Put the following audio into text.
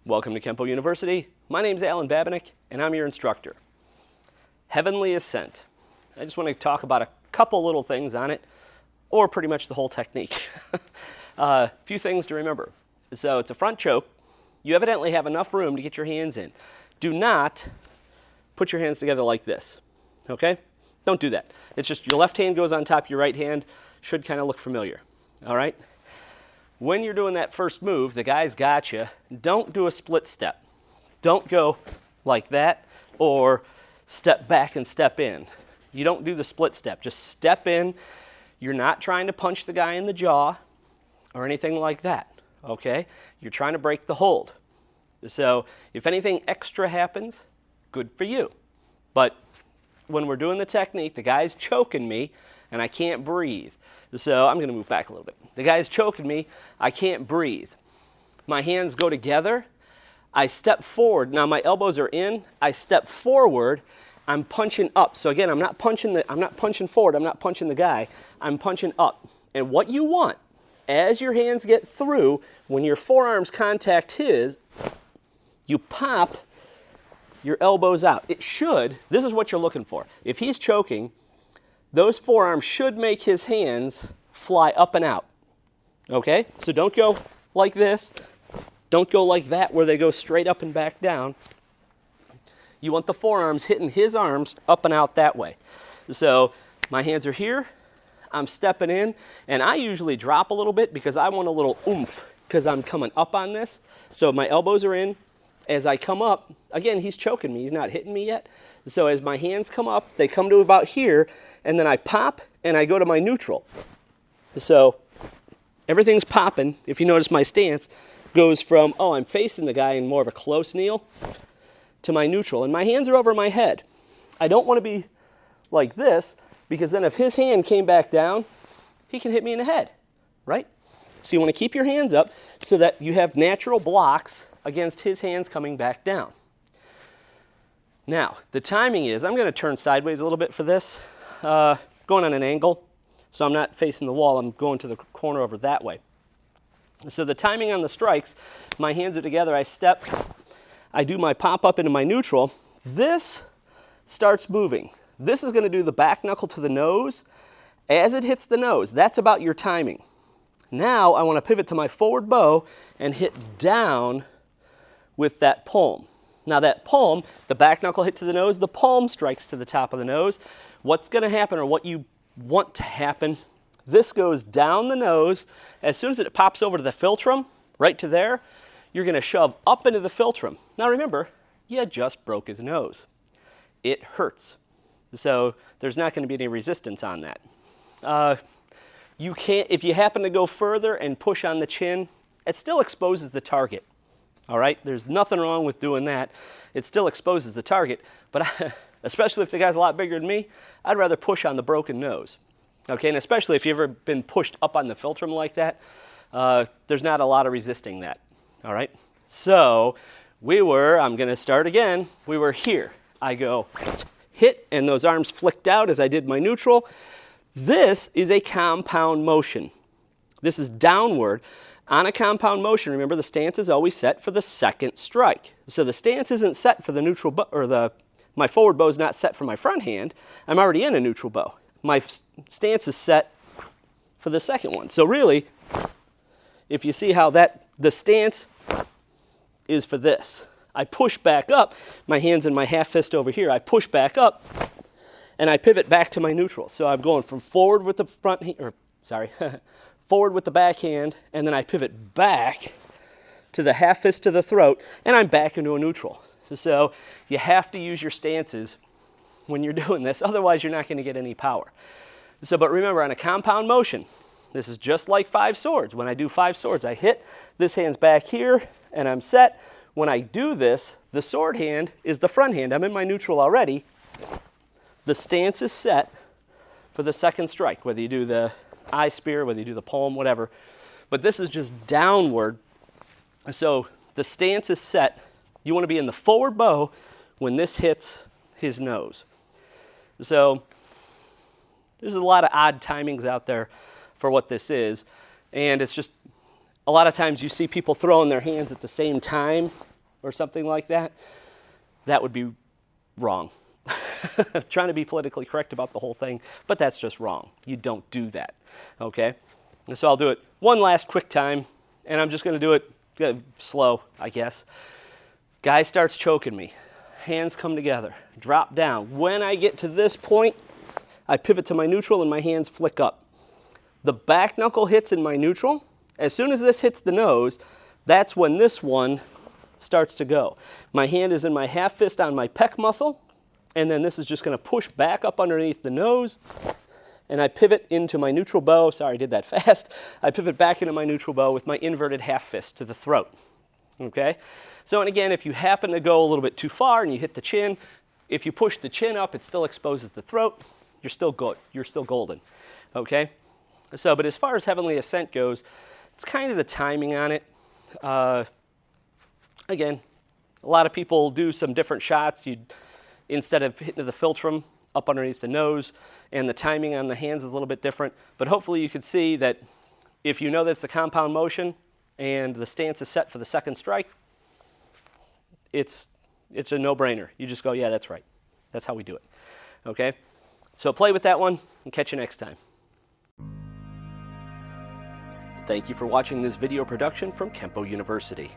Welcome to Kenpo University. My name's Alan Babinick, and I'm your instructor. Heavenly Ascent. I just want to talk about a couple little things on it, or pretty much the whole technique. A few things to remember. So it's a front choke. You evidently have enough room to get your hands in. Do not put your hands together like this, okay? Don't do that. It's just your left hand goes on top of your right hand. Should kind of look familiar, all right? When you're doing that first move, the guy's got you. Don't do a split step. Don't go like that or step back and step in. You don't do the split step. Just step in. You're not trying to punch the guy in the jaw or anything like that, okay? You're trying to break the hold. So if anything extra happens, good for you. But when we're doing the technique, the guy's choking me and I can't breathe. So I'm going to move back a little bit. The guy's choking me. I can't breathe. My hands go together. I step forward. Now my elbows are in. I step forward. I'm punching up. So again, I'm not punching forward. I'm not punching the guy. I'm punching up. And what you want, as your hands get through, when your forearms contact his, you pop your elbows out. It should. This is what you're looking for. If he's choking, those forearms should make his hands fly up and out, okay? So don't go like this. Don't go like that where they go straight up and back down. You want the forearms hitting his arms up and out that way. So my hands are here. I'm stepping in, and I usually drop a little bit because I want a little oomph because I'm coming up on this. So my elbows are in. As I come up, again, he's choking me. He's not hitting me yet. So as my hands come up, they come to about here, and then I pop, and I go to my neutral. So everything's popping. If you notice, my stance goes from, oh, I'm facing the guy in more of a close kneel, to my neutral. And my hands are over my head. I don't want to be like this, because then if his hand came back down, he can hit me in the head, right? So you want to keep your hands up so that you have natural blocks against his hands coming back down. Now, the timing is, I'm going to turn sideways a little bit for this, going on an angle, so I'm not facing the wall, I'm going to the corner over that way. So the timing on the strikes, my hands are together, I step, I do my pop up into my neutral, this starts moving. This is going to do the back knuckle to the nose. As it hits the nose, that's about your timing. Now I want to pivot to my forward bow and hit down with that palm. Now that palm, the back knuckle hit to the nose, the palm strikes to the top of the nose. What's going to happen, or what you want to happen, this goes down the nose. As soon as it pops over to the philtrum, right to there, you're going to shove up into the philtrum. Now remember, you just broke his nose. It hurts. So there's not going to be any resistance on that. You can't, if you happen to go further and push on the chin, it still exposes the target. All right, there's nothing wrong with doing that. It still exposes the target, but especially if the guy's a lot bigger than me, I'd rather push on the broken nose. Okay, and especially if you've ever been pushed up on the philtrum like that, there's not a lot of resisting that. All right, so I'm going to start again. We were here. I go hit, and those arms flicked out as I did my neutral. This is a compound motion. This is downward. On a compound motion, remember the stance is always set for the second strike. So the stance isn't set for the neutral bow, or my forward bow is not set for my front hand. I'm already in a neutral bow. My stance is set for the second one. So really, if you see how the stance is for this. I push back up, my hand's in my half fist over here. I push back up, and I pivot back to my neutral. So I'm going from forward with the front hand, or sorry, forward with the back hand, and then I pivot back to the half fist to the throat, and I'm back into a neutral. So you have to use your stances when you're doing this, otherwise you're not going to get any power. So, but remember, on a compound motion, this is just like 5 swords. When I do 5 swords, I hit, this hand's back here, and I'm set. When I do this, the sword hand is the front hand. I'm in my neutral already. The stance is set for the second strike, whether you do the eye spear, whether you do the palm, whatever. But this is just downward. So the stance is set. You want to be in the forward bow when this hits his nose. So there's a lot of odd timings out there for what this is. And it's just, a lot of times you see people throwing their hands at the same time, or something like that, that would be wrong. Trying to be politically correct about the whole thing, but that's just wrong. You don't do that, okay? And so I'll do it one last quick time, and I'm just going to do it slow, I guess. Guy starts choking me. Hands come together, drop down. When I get to this point, I pivot to my neutral and my hands flick up. The back knuckle hits in my neutral. As soon as this hits the nose, that's when this one starts to go. My hand is in my half fist on my pec muscle, and then this is just going to push back up underneath the nose, and I pivot into my neutral bow. Sorry, I did that fast. I pivot back into my neutral bow with my inverted half fist to the throat. Okay? So, and again, if you happen to go a little bit too far and you hit the chin, if you push the chin up, it still exposes the throat. You're still good. You're still golden. Okay? So, but as far as Heavenly Ascent goes, it's kind of the timing on it. Again, a lot of people do some different shots. Instead of hitting the philtrum up underneath the nose, and the timing on the hands is a little bit different. But hopefully you can see that if you know that it's a compound motion and the stance is set for the second strike, it's a no-brainer. You just go, yeah, that's right. That's how we do it. Okay? So play with that one, and catch you next time. Thank you for watching this video production from Kenpo University.